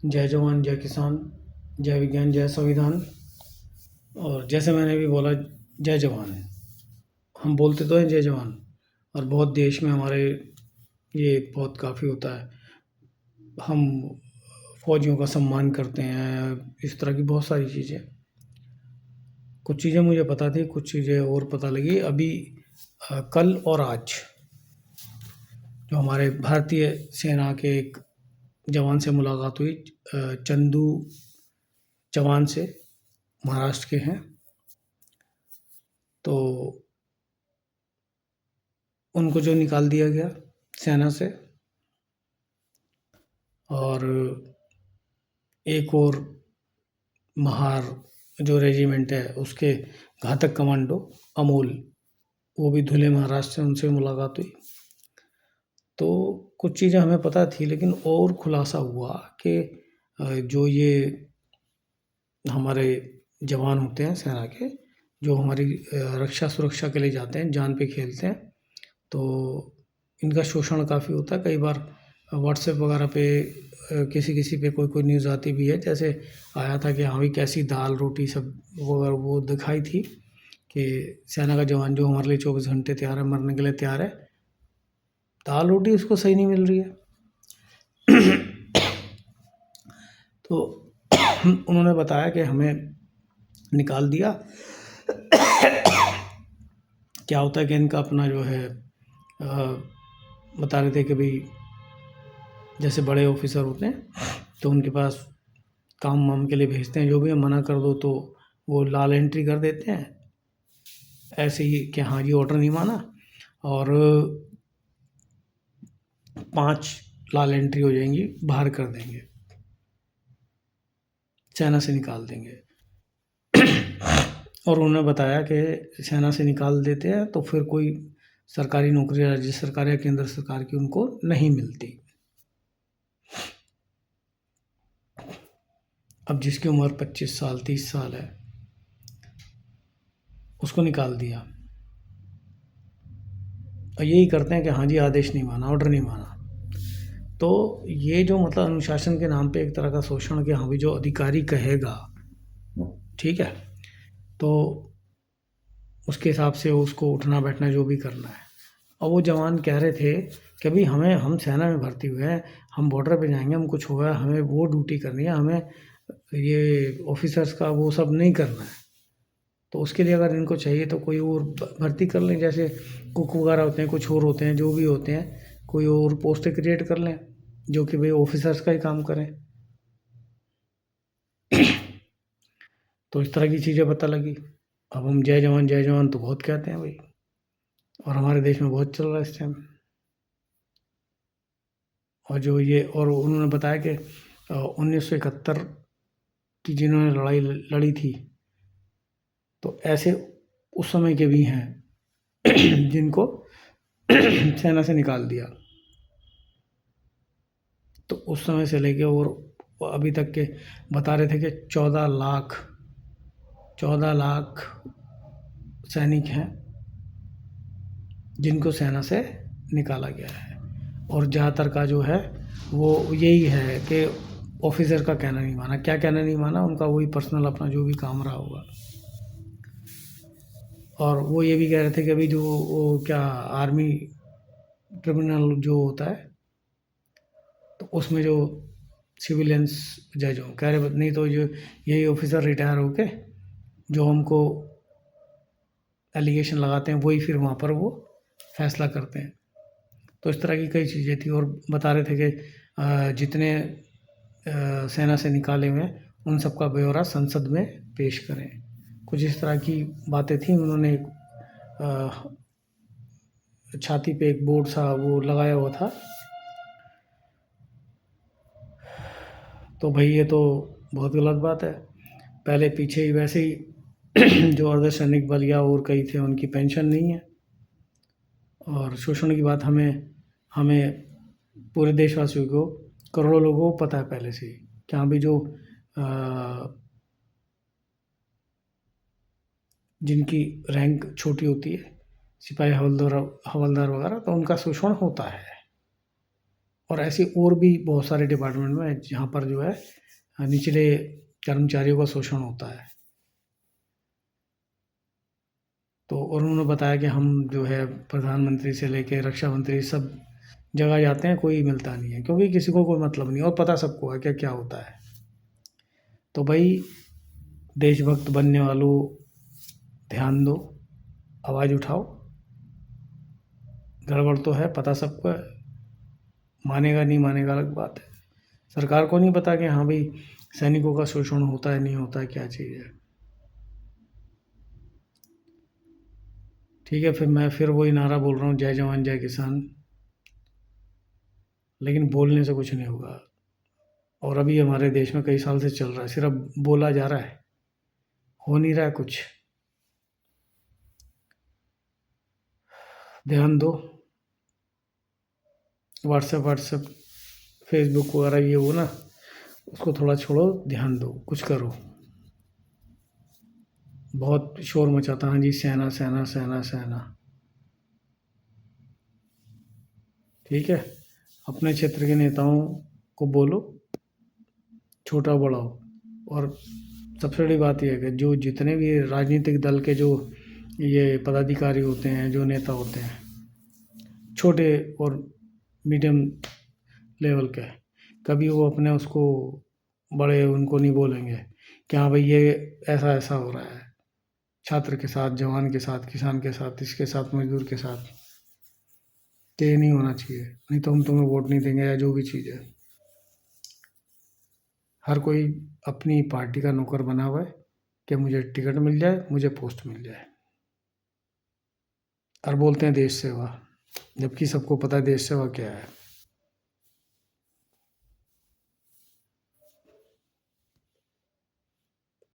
जय जवान जय किसान, जय विज्ञान जय संविधान। और जैसे मैंने अभी बोला, जय जवान। हम बोलते तो हैं जय जवान, और बहुत देश में हमारे ये बहुत काफ़ी होता है। हम फौजियों का सम्मान करते हैं, इस तरह की बहुत सारी चीज़ें। कुछ चीज़ें मुझे पता थी, कुछ चीज़ें और पता लगी अभी कल और आज। जो हमारे भारतीय सेना के एक जवान से मुलाकात हुई, चंदू जवान से, महाराष्ट्र के हैं। तो उनको जो निकाल दिया गया सेना से, और एक और महार जो रेजिमेंट है उसके घातक कमांडो अमोल, वो भी धुले महाराष्ट्र से, उनसे मुलाकात हुई। तो कुछ चीज़ें हमें पता थी, लेकिन और खुलासा हुआ कि जो ये हमारे जवान होते हैं सेना के, जो हमारी रक्षा सुरक्षा के लिए जाते हैं, जान पे खेलते हैं, तो इनका शोषण काफ़ी होता है। कई बार व्हाट्सएप वगैरह पे किसी किसी पे कोई कोई न्यूज़ आती भी है। जैसे आया था कि हाँ भाई, कैसी दाल रोटी सब वो दिखाई थी कि सेना का जवान जो हमारे लिए 24 घंटे तैयार है, मरने के लिए तैयार है, दाल रोटी उसको सही नहीं मिल रही है। तो उन्होंने बताया कि हमें निकाल दिया। क्या होता है कि इनका अपना जो है बता रहे थे कि भाई जैसे बड़े ऑफिसर होते हैं तो उनके पास काम वाम के लिए भेजते हैं, जो भी मना कर दो तो वो लाल एंट्री कर देते हैं, ऐसे ही कि हाँ जी ऑर्डर नहीं माना, और 5 लाल एंट्री हो जाएंगी, बाहर कर देंगे, सेना से निकाल देंगे। और उन्होंने बताया कि सेना से निकाल देते हैं तो फिर कोई सरकारी नौकरी राज्य सरकार या केंद्र सरकार की उनको नहीं मिलती। अब जिसकी उम्र 25 साल 30 साल है, उसको निकाल दिया, और यही करते हैं कि हाँ जी आदेश नहीं माना, ऑर्डर नहीं माना। तो ये जो मतलब अनुशासन के नाम पे एक तरह का शोषण, कि हाँ भाई जो अधिकारी कहेगा ठीक है, तो उसके हिसाब से उसको उठना बैठना जो भी करना है। और वो जवान कह रहे थे कि भाई हम सेना में भर्ती हुए हैं, हम बॉर्डर पे जाएंगे, हम कुछ होगा हमें वो ड्यूटी करनी है, हमें ये ऑफिसर्स का वो सब नहीं करना है। तो उसके लिए अगर इनको चाहिए तो कोई और भर्ती कर लें, जैसे कुक वगैरह होते हैं, कुछ और होते हैं, जो भी होते हैं, कोई और पोस्टें क्रिएट कर लें जो कि भाई ऑफिसर्स का ही काम करें। तो इस तरह की चीज़ें पता लगी। अब हम जय जवान तो बहुत कहते हैं भाई, और हमारे देश में बहुत चल रहा है इस टाइम। और जो ये, और उन्होंने बताया कि 1971 की जिन्होंने लड़ाई लड़ी थी, तो ऐसे उस समय के भी हैं जिनको सेना से निकाल दिया। तो उस समय से लेके और अभी तक के बता रहे थे कि 14 लाख सैनिक हैं जिनको सेना से निकाला गया है। और ज़्यादातर का जो है वो यही है कि ऑफिसर का कहना नहीं माना। क्या कहना नहीं माना? उनका वही पर्सनल अपना जो भी काम रहा होगा। और वो ये भी कह रहे थे कि अभी जो वो क्या आर्मी ट्रिब्यूनल जो होता है, तो उसमें जो सिविलियंस जज हो, कह रहे नहीं तो जो यही ऑफिसर रिटायर होके जो हमको एलिगेशन लगाते हैं वही फिर वहाँ पर वो फैसला करते हैं। तो इस तरह की कई चीज़ें थी। और बता रहे थे कि जितने सेना से निकाले हुए हैं उन सब का ब्यौरा संसद में पेश करें। कुछ इस तरह की बातें थी। उन्होंने छाती पे एक बोर्ड सा वो लगाया हुआ था। तो भाई ये तो बहुत गलत बात है। पहले पीछे ही वैसे ही जो अर्धसैनिक बल या और कई थे उनकी पेंशन नहीं है। और शोषण की बात हमें हमें पूरे देशवासियों को, करोड़ों लोगों को पता है पहले से ही कि हाँ भी जो जिनकी रैंक छोटी होती है, सिपाही हवलदार हवलदार वगैरह, तो उनका शोषण होता है। और ऐसे और भी बहुत सारे डिपार्टमेंट में जहाँ पर जो है निचले कर्मचारियों का शोषण होता है। तो और उन्होंने बताया कि हम जो है प्रधानमंत्री से लेके रक्षा मंत्री सब जगह जाते हैं, कोई मिलता नहीं है, क्योंकि किसी को कोई मतलब नहीं और पता सबको है क्या क्या होता है। तो भाई देशभक्त बनने वालों, ध्यान दो, आवाज़ उठाओ, गड़बड़ तो है, पता सबको है, मानेगा नहीं मानेगा अलग बात है। सरकार को नहीं पता कि हाँ भाई सैनिकों का शोषण होता है नहीं होता है, क्या चीज़ है। ठीक है, फिर मैं फिर वही नारा बोल रहा हूँ, जय जवान जय किसान, लेकिन बोलने से कुछ नहीं होगा। और अभी हमारे देश में कई साल से चल रहा है, सिर्फ बोला जा रहा है, हो नहीं रहा है कुछ। ध्यान दो, व्हाट्सएप फेसबुक वगैरह ये वो ना, उसको थोड़ा छोड़ो, ध्यान दो, कुछ करो। बहुत शोर मचाता, हाँ जी सेना सेना सेना सेना। ठीक है, अपने क्षेत्र के नेताओं को बोलो, छोटा बड़ा हो। और सबसे बड़ी बात यह है कि जो जितने भी राजनीतिक दल के जो ये पदाधिकारी होते हैं, जो नेता होते हैं, छोटे और मीडियम लेवल के, कभी वो अपने उसको बड़े उनको नहीं बोलेंगे कि हाँ भाई ये ऐसा ऐसा हो रहा है, छात्र के साथ, जवान के साथ, किसान के साथ, इसके साथ, मजदूर के साथ। तो ये नहीं होना चाहिए, नहीं तो हम तुम्हें वोट नहीं देंगे या जो भी चीज़ है। हर कोई अपनी पार्टी का नौकर बना हुआ है कि मुझे टिकट मिल जाए, मुझे पोस्ट मिल जाए, और बोलते हैं देश सेवा, जबकि सबको पता है देश सेवा क्या है।